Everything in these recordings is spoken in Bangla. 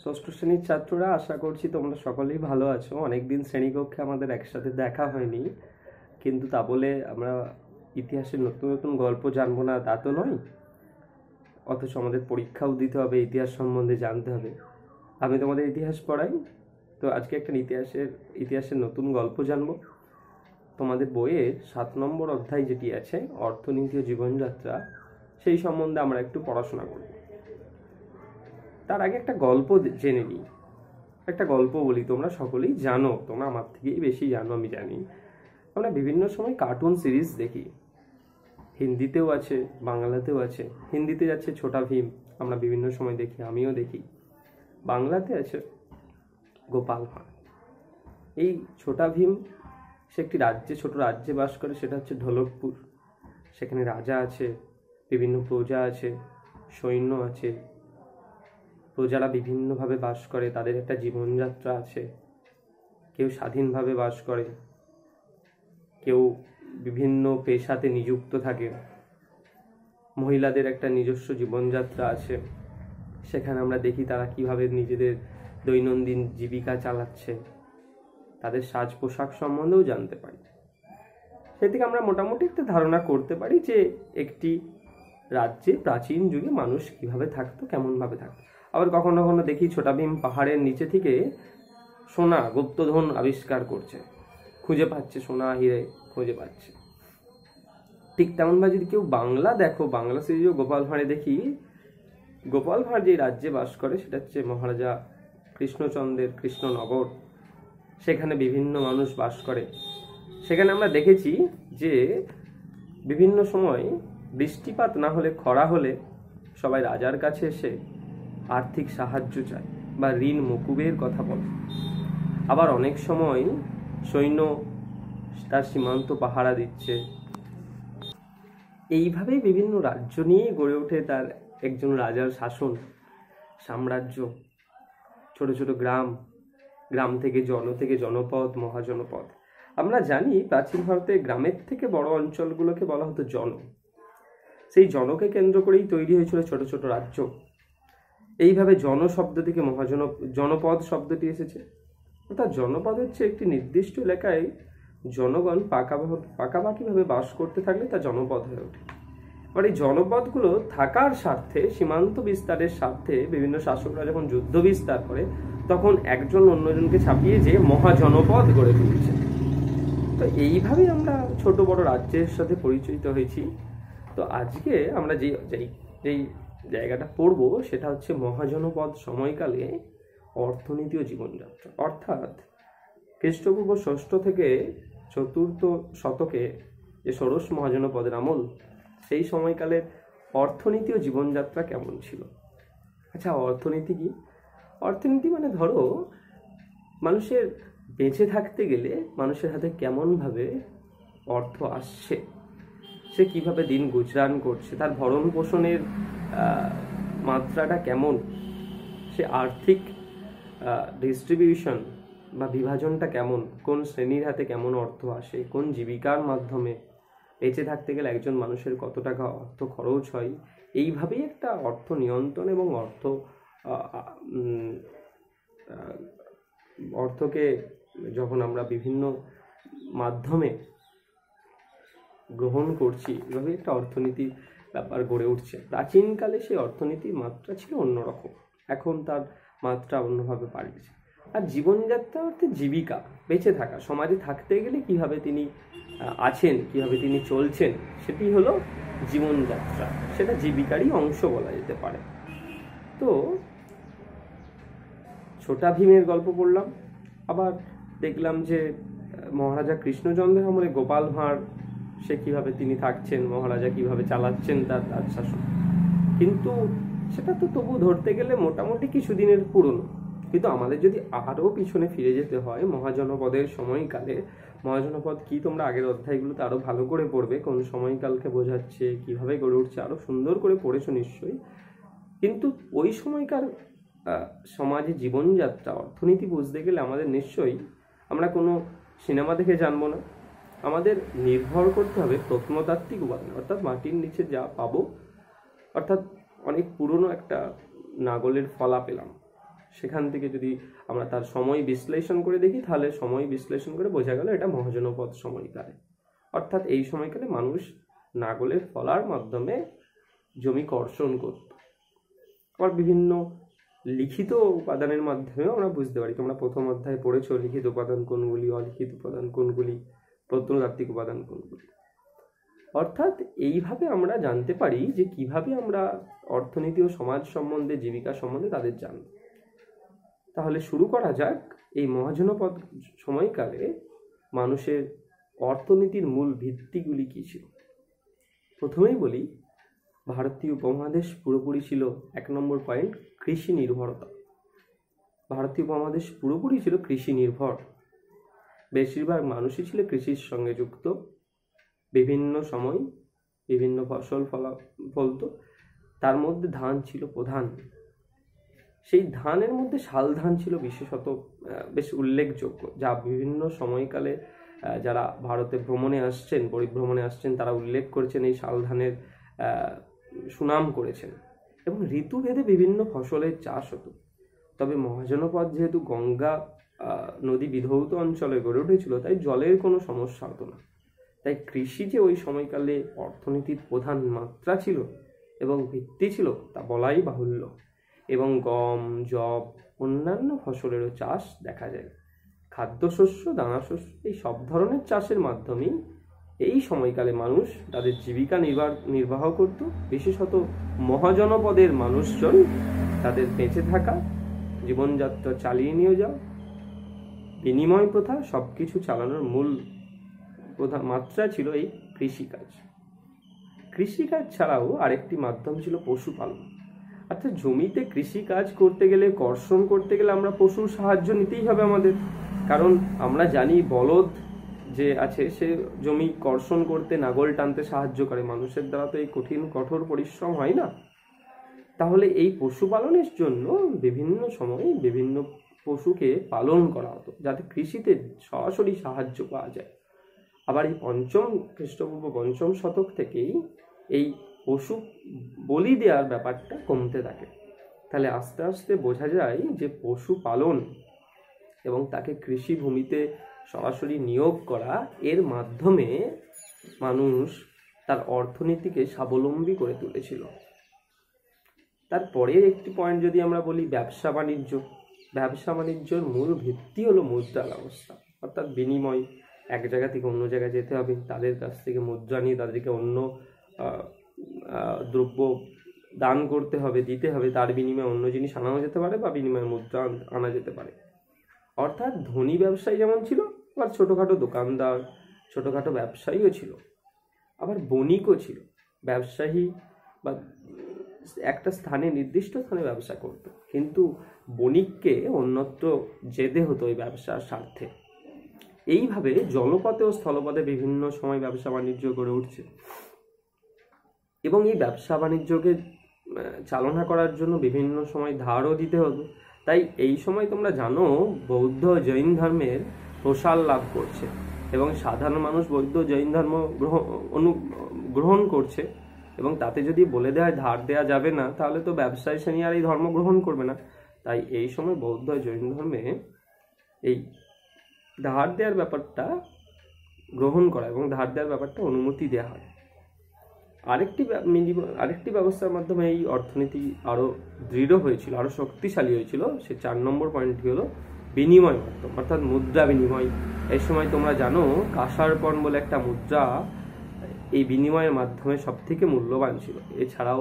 ষষ্ঠ শ্রেণীর ছাত্ররা, আশা করছি তোমরা সকলেই ভালো আছো। অনেকদিন শ্রেণীকক্ষে আমাদের একসাথে দেখা হয়নি, কিন্তু তা বলে আমরা ইতিহাসের নতুন নতুন গল্প জানবো না তা তো নয়। অথচ আমাদের পরীক্ষাও দিতে হবে, ইতিহাস সম্বন্ধে জানতে হবে। আমি তোমাদের ইতিহাস পড়াই, তো আজকে একটা ইতিহাসের নতুন গল্প জানবো। তোমাদের বইয়ের 7 নম্বর অধ্যায় যেটি আছে, অর্থনীতি ও জীবনযাত্রা, সেই সম্বন্ধে আমরা একটু পড়াশোনা করব। তার আগে একটা গল্প জেনে নিই। একটা গল্প বলি, তোমরা সকলেই জানো, তোমরা আমার থেকেই বেশি জানো আমি জানি। আমরা বিভিন্ন সময় কার্টুন সিরিজ দেখি, হিন্দিতেও আছে, বাংলাতেও আছে। হিন্দিতে যাচ্ছে ছোটা ভীম, আমরা বিভিন্ন সময় দেখি, আমিও দেখি। বাংলাতে আছে গোপাল ভাঁড়। এই ছোটা ভীম, সে একটি ছোট রাজ্যে বাস করে, সেটা হচ্ছে ঢোলকপুর। সেখানে রাজা আছে, বিভিন্ন প্রজা আছে, সৈন্য আছে। প্রজারা বিভিন্নভাবে বাস করে, তাদের একটা জীবনযাত্রা আছে। কেউ স্বাধীনভাবে বাস করে, কেউ বিভিন্ন পেশাতে নিযুক্ত থাকে। মহিলাদের একটা নিজস্ব জীবনযাত্রা আছে, সেখানে আমরা দেখি তারা কিভাবে নিজেদের দৈনন্দিন জীবিকা চালাচ্ছে। তাদের সাজ পোশাক সম্বন্ধেও জানতে পারি। সে থেকে আমরা মোটামুটি একটা ধারণা করতে পারি যে একটি রাজ্যে প্রাচীন যুগে মানুষ কিভাবে থাকতো, কেমনভাবে থাকতো। আবার কখনো কখনো দেখি ছোটা ভীম পাহাড়ের নিচে থেকে সোনা, গুপ্তধন আবিষ্কার করছে, খুঁজে পাচ্ছে, সোনা হিরে খুঁজে পাচ্ছে। ঠিক তেমনভাবে যদি কেউ বাংলা দেখো, বাংলা সিরিজও গোপাল ভাঁড়ে দেখি, গোপাল ভাঁড় যে রাজ্যে বাস করে সেটা হচ্ছে মহারাজা কৃষ্ণচন্দ্রের কৃষ্ণনগর। সেখানে বিভিন্ন মানুষ বাস করে। সেখানে আমরা দেখেছি যে বিভিন্ন সময় বৃষ্টিপাত না হলে, খরা হলে সবাই রাজার কাছে এসে আর্থিক সাহায্য চায় বা ঋণ মকুবের কথা বলে। আবার অনেক সময় সৈন্য তার সীমান্ত পাহারা দিচ্ছে। এইভাবেই বিভিন্ন রাজ্য নিয়ে গড়ে ওঠে তার একজন রাজার শাসন, সাম্রাজ্য। ছোট ছোট গ্রাম, গ্রাম থেকে জনপদ, মহাজনপদ। আমরা জানি প্রাচীন ভারতে গ্রামের থেকে বড় অঞ্চলগুলোকে বলা হতো জন। সেই জনকে কেন্দ্র করেই তৈরি হয়েছিল ছোট ছোট রাজ্য। এইভাবে জন শব্দ থেকে জনপদ শব্দটি এসেছে। অর্থাৎ জনপদ হচ্ছে একটি নির্দিষ্ট এলাকায় জনগণ পাকাপাকিভাবে বাস করতে থাকলে তা জনপদ হয়ে ওঠে। এবার এই জনপদগুলো থাকার স্বার্থে, সীমান্ত বিস্তারের স্বার্থে বিভিন্ন শাসকরা যখন যুদ্ধ বিস্তার করে, তখন একজন অন্যজনকে ছাপিয়ে যে মহাজনপদ গড়ে তুলছে। তো এইভাবেই আমরা ছোট বড় রাজ্যের সাথে পরিচিত হয়েছি। তো আজকে আমরা যেই জায়গাটা পড়বো সেটা হচ্ছে মহাজনপদ সময়কালে অর্থনীতি ও জীবনযাত্রা। অর্থাৎ খ্রিস্টপূর্ব 6ষ্ঠ থেকে 4র্থ শতকে যে ষোড়শ মহাজনপদের আমল, সেই সময়কালের অর্থনীতি ও জীবনযাত্রা কেমন ছিল। আচ্ছা, অর্থনীতি কি? অর্থনীতি মানে ধরো মানুষের বেঁচে থাকতে গেলে মানুষের হাতে কেমনভাবে অর্থ আসছে, সে কিভাবে দিন গুজরান করছে, তার ভরণ পোষণের মাত্রাটা কেমন, সে আর্থিক ডিস্ট্রিবিউশন বা বিভাজনটা কেমন, কোন শ্রেণীর হাতে কেমন অর্থ আসে, কোন জীবিকার মাধ্যমে বেঁচে থাকতে গেলে একজন মানুষের কত টাকা অর্থ খরচ হয়। এইভাবেই একটা অর্থ নিয়ন্ত্রণ এবং অর্থকে যখন আমরা বিভিন্ন মাধ্যমে গ্রহণ করছি, এভাবে একটা অর্থনীতি ব্যাপার গড়ে উঠছে। প্রাচীনকালে সেই অর্থনীতির মাত্রা ছিল অন্যরকম, এখন তার মাত্রা অন্যভাবে পাল্টেছে। আর জীবনযাত্রা অর্থে জীবিকা, বেঁচে থাকা, সমাজে থাকতে গেলে কিভাবে তিনি আছেন, কিভাবে তিনি চলছেন, সেটি হলো জীবনযাত্রা। সেটা জীবিকারই অংশ বলা যেতে পারে। তো ছোটা ভীমের গল্প পড়লাম, আবার দেখলাম যে মহারাজা কৃষ্ণচন্দ্রের আমলে গোপাল ভাঁড়, সে কিভাবে তিনি থাকছেন, মহারাজা কিভাবে চালাচ্ছেন তার রাজশাসন। কিন্তু সেটা তো তবু ধরতে গেলে মোটামুটি কিছুদিনের পুরনো। কিন্তু আমাদের যদি আরও পিছনে ফিরে যেতে হয়, মহাজনপদের সময়কালে, মহাজনপদ কি তোমরা আগের অধ্যায়গুলোতে আরও ভালো করে পড়বে, কোন সময়কালকে বোঝাচ্ছে, কিভাবে গড়ে উঠছে, আরও সুন্দর করে পড়েছো নিশ্চয়ই। কিন্তু ওই সময়কার সমাজে জীবনযাত্রা, অর্থনীতি বুঝতে গেলে আমাদের নিশ্চয়ই আমরা কোনো সিনেমা দেখে জানবো না। আমাদের নির্ভর করতে হবে প্রত্নতাত্ত্বিক উপাদান, অর্থাৎ মাটির নিচে যা পাবো। অর্থাৎ অনেক পুরনো একটা নাগলের ফলা পেলাম, সেখান থেকে যদি আমরা তার সময় বিশ্লেষণ করে দেখি, তাহলে সময় বিশ্লেষণ করে বোঝা গেল এটা মহাজনপদ সময়কালে। অর্থাৎ এই সময়কালে মানুষ নাঙলের ফলার মাধ্যমে জমি কর্ষণ করত। আবার বিভিন্ন লিখিত উপাদানের মাধ্যমেও আমরা বুঝতে পারি। তোমরা প্রথম অধ্যায়ে পড়েছো লিখিত উপাদান কোনগুলি, অলিখিত উপাদান কোনগুলি, প্রত্নতাত্ত্বিক উপাদান কোনগুলি। অর্থাৎ এইভাবে আমরা জানতে পারি যে কিভাবে আমরা অর্থনীতি ও সমাজ সম্বন্ধে, জীবিকা সম্বন্ধে তাদের জানব। তাহলে শুরু করা যাক। এই মহাজনপদ সময়কালে মানুষের অর্থনীতির মূল ভিত্তিগুলি কী ছিল। প্রথমেই বলি, ভারতীয় উপমহাদেশ পুরোপুরি ছিল 1 নম্বর পয়েন্ট, কৃষি নির্ভরতা। ভারতীয় উপমহাদেশ পুরোপুরি ছিল কৃষি নির্ভর। বেশিরভাগ মানুষই ছিল কৃষির সঙ্গে যুক্ত। বিভিন্ন সময় বিভিন্ন ফসল ফলত, তার মধ্যে ধান ছিল প্রধান। সেই ধানের মধ্যে শাল ধান ছিল বিশেষত বেশ উল্লেখযোগ্য, যা বিভিন্ন সময়কালে যারা ভারতে ভ্রমণে আসছেন, পরিভ্রমণে আসছেন, তারা উল্লেখ করেছেন, এই শাল ধানের সুনাম করেছেন। এবং ঋতুভেদে বিভিন্ন ফসলের চাষ হতো। তবে মহাজনপদ যেহেতু গঙ্গা নদী বিধৌত অঞ্চলে গড়ে উঠেছিল, তাই জলের কোনো সমস্যা হতো না। তাই কৃষি যে ওই সময়কালে অর্থনীতির প্রধান মাত্রা ছিল এবং ভিত্তি ছিল, তা বলাই বাহুল্য। এবং গম, যব, অন্যান্য ফসলেরও চাষ দেখা যায়। খাদ্যশস্য, দানাশস্য, এই সব ধরনের চাষের মাধ্যমেই এই সময়কালে মানুষ তাদের জীবিকা নির্বাহ করত। বিশেষত মহাজনপদের মানুষজন তাদের বেঁচে থাকা, জীবনযাত্রা চালিয়ে নিয়ে যাওয়া, বিনিময় প্রথা, সব কিছু চালানোর মূল প্রধান মাত্রা ছিল এই কৃষিকাজ। কৃষিকাজ ছাড়াও আরেকটি মাধ্যম ছিল পশুপালন। অর্থাৎ জমিতে কৃষিকাজ করতে গেলে, কর্ষণ করতে গেলে আমরা পশুর সাহায্য নিতেই হবে আমাদের। কারণ আমরা জানি বলদ যে আছে সে জমি কর্ষণ করতে, নাঙল টানতে সাহায্য করে। মানুষের দ্বারা তো এই কঠোর পরিশ্রম হয় না। তাহলে এই পশুপালনের জন্য বিভিন্ন সময়ে বিভিন্ন পশুকে পালন করা হতো, যাতে কৃষিতে সরাসরি সাহায্য পাওয়া যায়। আবার এই খ্রিস্টপূর্ব 5ম শতক থেকেই এই পশু বলি দেওয়ার ব্যাপারটা কমতে থাকে। তাহলে আস্তে আস্তে বোঝা যায় যে পশু পালন এবং তাকে কৃষি ভূমিতে সরাসরি নিয়োগ করা, এর মাধ্যমে মানুষ তার অর্থনীতিকে স্বাবলম্বী করে তুলেছিল। তারপরের একটি পয়েন্ট যদি আমরা বলি, ব্যবসা বাণিজ্য। ব্যবসা বাণিজ্যর মূল ভিত্তি হলো মুদ্রা ব্যবস্থা। অর্থাৎ বিনিময়, এক জায়গা থেকে অন্য জায়গায় যেতে হবে, তাদের কাছ থেকে মুদ্রা নিয়ে তাদেরকে অন্য দ্রব্য দান করতে হবে, দিতে হবে, তার বিনিময়ে অন্য জিনিস আনাও যেতে পারে বা বিনিময়ে মুদ্রা আনা যেতে পারে। অর্থাৎ ধনী ব্যবসায়ী যেমন ছিল, আবার ছোটোখাটো দোকানদার, ছোটোখাটো ব্যবসায়ীও ছিল, আবার বণিকও ছিল। ব্যবসায়ী বা একটা স্থানে, নির্দিষ্ট স্থানে ব্যবসা করত, কিন্তু বণিককে অন্যত্র যেতে হতো ওই ব্যবসার স্বার্থে। এইভাবে জলপথে ও স্থলপথে বিভিন্ন সময় ব্যবসা বাণিজ্য গড়ে উঠছে। এবং এই ব্যবসা বাণিজ্যকে চালনা করার জন্য বিভিন্ন সময় ধারও দিতে হতো। তাই এই সময় তোমরা জানো বৌদ্ধ জৈন ধর্মের প্রসার লাভ করছে এবং সাধারণ মানুষ বৌদ্ধ জৈন ধর্ম গ্রহণ করছে। এবং তাতে যদি বলে দেওয়া ধার দেওয়া যাবে না, তাহলে তো ব্যবসায়ী শ্রেণী আর এই ধর্ম গ্রহণ করবে না। তাই এই সময় বৌদ্ধ জৈন ধর্মে এই ধার দেওয়ার ব্যাপারটা গ্রহণ করা এবং ধার দেওয়ার ব্যাপারটা অনুমতি দেওয়া হয়। আরেকটি ব্যবস্থার মাধ্যমে এই অর্থনীতি আরও দৃঢ় হয়েছিল, আরও শক্তিশালী হয়েছিল। সে 4 নম্বর পয়েন্টটি হলো বিনিময় মাধ্যম, অর্থাৎ মুদ্রা বিনিময়। এই সময় তোমরা জানো কাঁসারপণ বলে একটা মুদ্রা এই বিনিময়ের মাধ্যমে সব থেকে মূল্যবান ছিল। এছাড়াও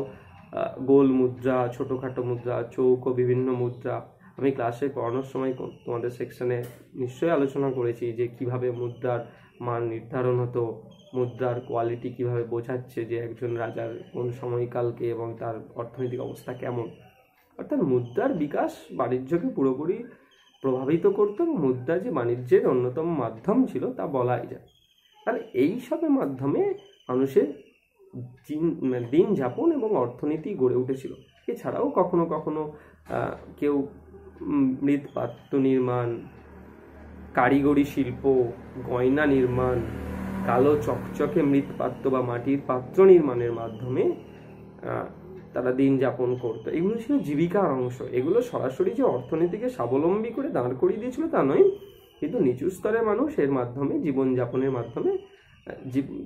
গোল মুদ্রা, ছোটোখাটো মুদ্রা, চৌকো বিভিন্ন মুদ্রা। আমি ক্লাসে পড়ানোর সময় তোমাদের সেকশনে নিশ্চয়ই আলোচনা করেছি যে কিভাবে মুদ্রার মান নির্ধারণ হতো, মুদ্রার কোয়ালিটি কিভাবে বোঝাচ্ছে যে একজন রাজার কোন সময়কালকে এবং তার অর্থনৈতিক অবস্থা কেমন। অর্থাৎ মুদ্রার বিকাশ বাণিজ্যকে পুরোপুরি প্রভাবিত করত এবং মুদ্রা যে বাণিজ্যের অন্যতম মাধ্যম ছিল তা বলাই যায়। তাহলে এই সবের মাধ্যমে মানুষের দিন যাপন এবং অর্থনীতি গড়ে উঠেছিল। এছাড়াও কখনো কখনো কেউ মৃৎপাত্র নির্মাণ, কারিগরি শিল্প, গয়না নির্মাণ, কালো চকচকে মৃৎপাত্র বা মাটির পাত্র নির্মাণের মাধ্যমে তারা দিন যাপন করতো, এগুলো ছিল জীবিকার অংশ। এগুলো সরাসরি যে অর্থনীতিকে স্বাবলম্বী করে দাঁড় করিয়ে দিয়েছিল তা নয়, কিন্তু নিচু স্তরের মানুষ এর মাধ্যমে জীবনযাপনের মাধ্যমে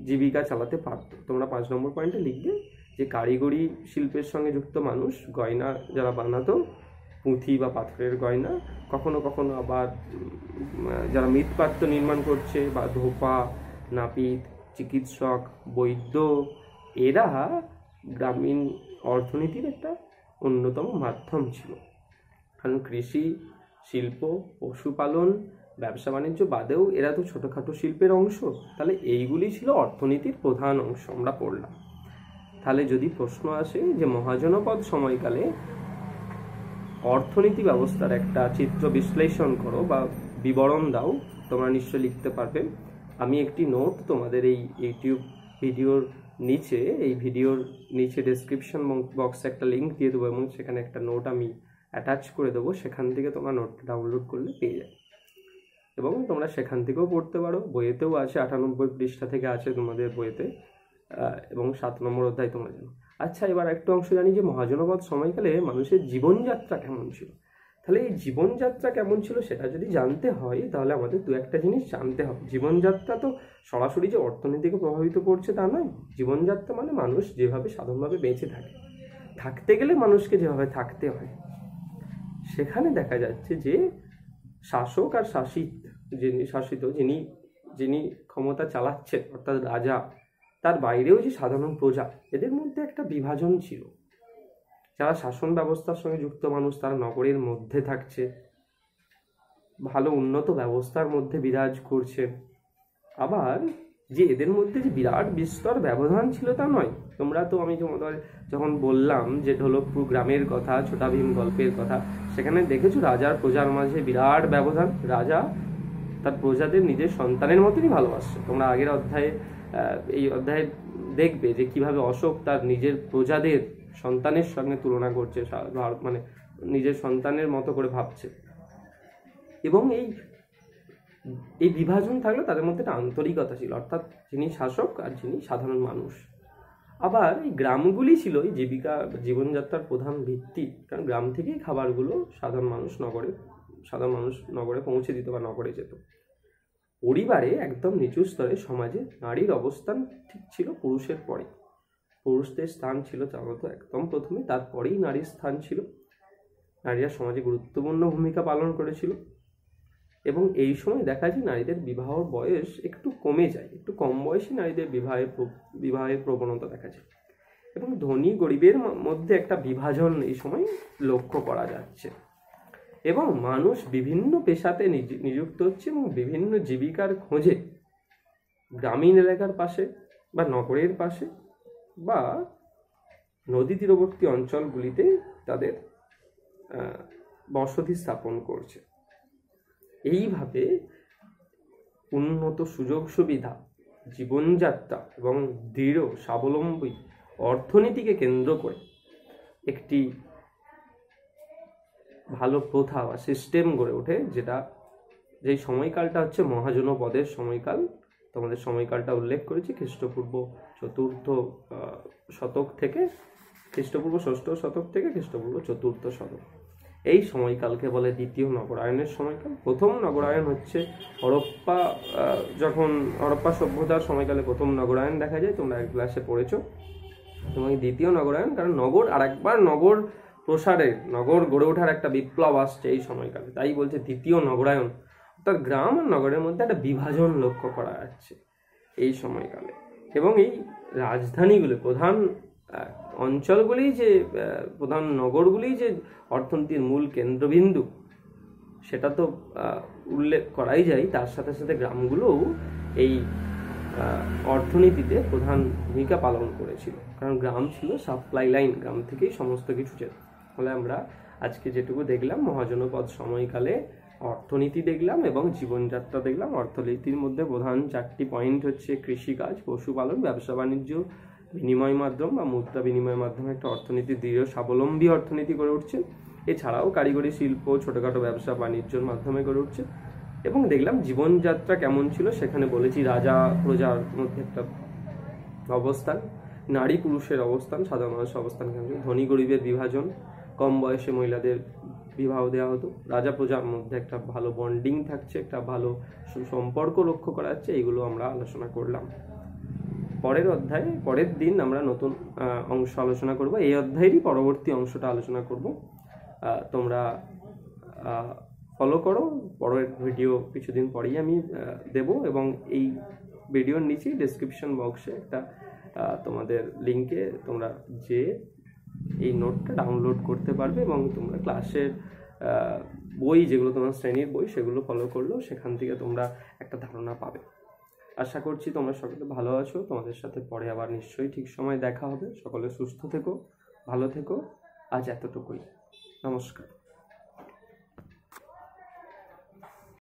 জীবিকা চালাতে পারত। তোমরা 5 নম্বর পয়েন্টে লিখবে যে কারিগরি শিল্পের সঙ্গে যুক্ত মানুষ, গয়না যারা বানাতো, পুঁথি বা পাথরের গয়না, কখনো কখনো আবার যারা মৃৎপাত্র নির্মাণ করছে, বা ধোপা, নাপিত, চিকিৎসক, বৈদ্য, এরা গ্রামীণ অর্থনীতির একটা অন্যতম মাধ্যম ছিল। কারণ কৃষি, শিল্প, পশুপালন, ব্যবসা বাণিজ্য বাদেও এরা তো ছোটোখাটো শিল্পের অংশ। তাহলে এইগুলি ছিল অর্থনীতির প্রধান অংশ, আমরা পড়লাম। তাহলে যদি প্রশ্ন আসে যে মহাজনপদ সময়কালে অর্থনীতি ব্যবস্থার একটা চিত্র বিশ্লেষণ করো বা বিবরণ দাও, তোমরা নিশ্চয়ই লিখতে পারবে। আমি একটি নোট তোমাদের এই ইউটিউব ভিডিওর নিচে, এই ভিডিওর নিচে ডেসক্রিপশন বক্সে একটা লিঙ্ক দিয়ে দেবো, এবং সেখানে একটা নোট আমি অ্যাটাচ করে দেবো। সেখান থেকে তোমরা নোটটা ডাউনলোড করলে পেয়ে যাবে, এবং তোমরা সেখান থেকেও পড়তে পারো। বইয়েতেও আছে, 98 পৃষ্ঠা থেকে আছে তোমাদের বইয়েতে, এবং 7 নম্বর অধ্যায় তোমরা জানো। আচ্ছা, এবার একটু অংশ জানি যে মহাজনপদ সময়কালে মানুষের জীবনযাত্রা কেমন ছিল। তাহলে এই জীবনযাত্রা কেমন ছিল সেটা যদি জানতে হয়, তাহলে আমাদের দু একটা জিনিস জানতে হবে। জীবনযাত্রা তো সরাসরি যে অর্থনীতিকে প্রভাবিত করছে তা নয়। জীবনযাত্রা মানে মানুষ যেভাবে সাধারণভাবে বেঁচে থাকে, থাকতে গেলে মানুষকে যেভাবে থাকতে হয়, সেখানে দেখা যাচ্ছে যে শাসক আর শাসিত যিনি ক্ষমতা চালাচ্ছেন, অর্থাৎ রাজা, তার বাইরেও যে সাধারণ প্রজা, এদের মধ্যে একটা বিভাজন ছিল। যারা শাসন ব্যবস্থার সঙ্গে যুক্ত মানুষ, তারা নগরের মধ্যে থাকছে, ভালো উন্নত ব্যবস্থার মধ্যে বিরাজ করছে। আবার যে এদের মধ্যে যে বিরাট বিস্তর ব্যবধান ছিল তা নয়। তোমরা তো, আমি তোমাদের যখন বললাম যে ঢোলকপুর গ্রামের কথা, ছোটা ভীম গল্পের কথা, সেখানে দেখেছো রাজার প্রজার মাঝে বিরাট ব্যবধান। রাজা তার প্রজাদের নিজের সন্তানের মতনই ভালোবাসছে। তোমরা আগের অধ্যায়ে, এই অধ্যায়ে দেখবে যে কিভাবে অশোক তার নিজের প্রজাদের সন্তানের সঙ্গে তুলনা করছে, মানে নিজের সন্তানের মতো করে ভাবছে। এবং এই বিভাজন থাকলে তাদের মধ্যে একটা আন্তরিকতা ছিল, অর্থাৎ যিনি শাসক আর যিনি সাধারণ মানুষ। আবার এই গ্রামগুলি ছিল এই জীবনযাত্রার প্রধান ভিত্তি, কারণ গ্রাম থেকেই খাবারগুলো সাধারণ মানুষ নগরে পৌঁছে দিত বা নগরে যেত। পরিবারে একদম নিচু স্তরে সমাজে নারীর অবস্থান ঠিক ছিল পুরুষের পরে। পুরুষদের স্থান ছিল সাধারণত একদম প্রথমে, তারপরেই নারীর স্থান ছিল। নারীরা সমাজে গুরুত্বপূর্ণ ভূমিকা পালন করেছিল, এবং এই সময় দেখা যায় নারীদের বিবাহর বয়স একটু কমে যায়, একটু কম বয়সে নারীদের বিবাহের প্রবণতা দেখা যায়, এবং ধনী গরিবের মধ্যে একটা বিভাজন এই সময় লক্ষ্য করা যাচ্ছে। এবং মানুষ বিভিন্ন পেশাতে নিযুক্ত হচ্ছে, এবং বিভিন্ন জীবিকার খোঁজে গ্রামীণ এলাকার পাশে বা নগরের পাশে বা নদী তীরবর্তী অঞ্চলগুলিতে তাদের বসতি স্থাপন করছে। এইভাবে উন্নত সুযোগ সুবিধা, জীবনযাত্রা এবং দৃঢ় স্বাবলম্বী অর্থনীতিকে কেন্দ্র করে একটি ভালো প্রথা বা সিস্টেম গড়ে ওঠে, যেই সময়কালটা হচ্ছে মহাজনপদের সময়কাল। তোমাদের সময়কালটা উল্লেখ করেছি, খ্রিস্টপূর্ব 4th শতক থেকে খ্রিস্টপূর্ব 6ষ্ঠ শতক থেকে খ্রিস্টপূর্ব 4th শতক। এই সময়কালকে বলে দ্বিতীয় নগরায়নের সময়কাল। প্রথম নগরায়ন হচ্ছে হরপ্পা সভ্যতার সময়কালে প্রথম নগরায়ন দেখা যায়, তোমরা এক ক্লাসে পড়েছো। এবং এই দ্বিতীয় নগরায়ন, কারণ নগর প্রসারে, নগর গড়ে ওঠার একটা বিপ্লব আসছে এই সময়কালে, তাই বলছে দ্বিতীয় নগরায়ন। অর্থাৎ গ্রাম আর নগরের মধ্যে একটা বিভাজন লক্ষ্য করা যাচ্ছে এই সময়কালে। এবং এই রাজধানীগুলো, প্রধান অঞ্চলগুলি, যে প্রধান নগরগুলি যে অর্থনীতির মূল কেন্দ্রবিন্দু, সেটা তো উল্লেখ করাই যায়। তার সাথে সাথে গ্রামগুলোও এই অর্থনীতিতে প্রধান ভূমিকা পালন করেছিল, কারণ গ্রাম ছিল সাপ্লাই লাইন, গ্রাম থেকেই সমস্ত কিছু যেত। ফলে আমরা আজকে যেটুকু দেখলাম, মহাজনপদ সময়কালে অর্থনীতি দেখলাম এবং জীবনযাত্রা দেখলাম। অর্থনীতির মধ্যে প্রধান 4টি পয়েন্ট হচ্ছে কৃষিকাজ, পশুপালন, ব্যবসা বাণিজ্য, বিনিময় মাধ্যম বা মুদ্রা বিনিময় মাধ্যমে একটা অর্থনীতি, দৃঢ় স্বাবলম্বী অর্থনীতি গড়ে উঠছে। এছাড়াও কারিগরি শিল্প, ছোটখাটো ব্যবসা বাণিজ্যের মাধ্যমে গড়ে উঠছে। এবং দেখলাম জীবনযাত্রা কেমন ছিল, সেখানে বলেছি রাজা প্রজার মধ্যে একটা অবস্থান, নারী পুরুষের অবস্থান, সাধারণ মানুষের অবস্থান কেমন ছিল, ধনী গরিবের বিভাজন, কম বয়সে মহিলাদের বিবাহ দেওয়া হতো, রাজা প্রজার মধ্যে একটা ভালো বন্ডিং থাকছে, একটা ভালো সুসম্পর্ক লক্ষ্য করা যাচ্ছে, এইগুলো আমরা আলোচনা করলাম। পরের দিন আমরা নতুন অংশ আলোচনা করব, এই অধ্যায়েরই পরবর্তী অংশটা আলোচনা করব। তোমরা ফলো করো, পরের ভিডিও কিছুদিন পরেই আমি দেব, এবং এই ভিডিওর নিচে ডেসক্রিপশন বক্সে একটা তোমাদের লিঙ্কে তোমরা যে এই নোটটা ডাউনলোড করতে পারবে, এবং তোমরা ক্লাসের বই, যেগুলো তোমার শ্রেণীর বই, সেগুলো ফলো করলেও সেখান থেকে তোমরা একটা ধারণা পাবে। আশা করছি তোমরা সকলে ভালো আছো। তোমাদের সাথে পরে আবার নিশ্চয়ই ঠিক সময় দেখা হবে। সকলে সুস্থ থেকো, ভালো থেকো। আজ এতটুকুই। নমস্কার।